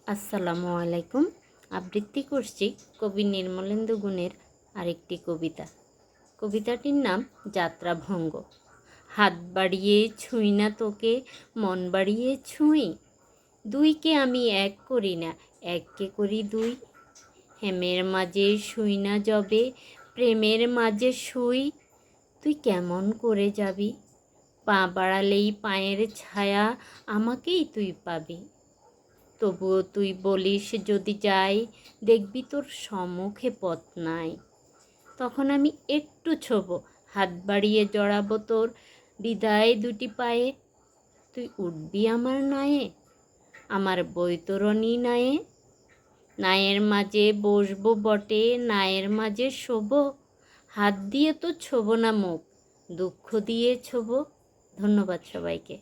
আসসালামু আলাইকুম। আবৃত্তি করছি কবি নির্মলেন্দু গুণের আরেকটি কবিতা। কবিতাটির নাম যাত্রাভঙ্গ। হাত বাড়িয়ে ছুঁই না তোকে, মন বাড়িয়ে ছুঁই। দুইকে আমি এক করি না, এককে করি দুই। হেমের মাঝে শুই না যবে, প্রেমের মাঝে শুই। তুই কেমন করে যাবি? পা বাড়ালেই পায়ের ছায়া, আমাকেই তুই পাবি। তবুও তুই বলিস যদি যাই, দেখবি তোর সম্মুখে পথ নাই। তখন আমি একটু ছোবো, হাত বাড়িয়ে জড়াবো তোর বিদায় দুটি পায়ে। তুই উঠবি আমার নায়ে, আমার বৈতরণী নায়ে। নায়ের মাঝে বসবো বটে, নায়ের মাঝে শোবো। হাত দিয়ে তো ছোবো না মুখ, দুঃখ দিয়ে ছোবো। ধন্যবাদ সবাইকে।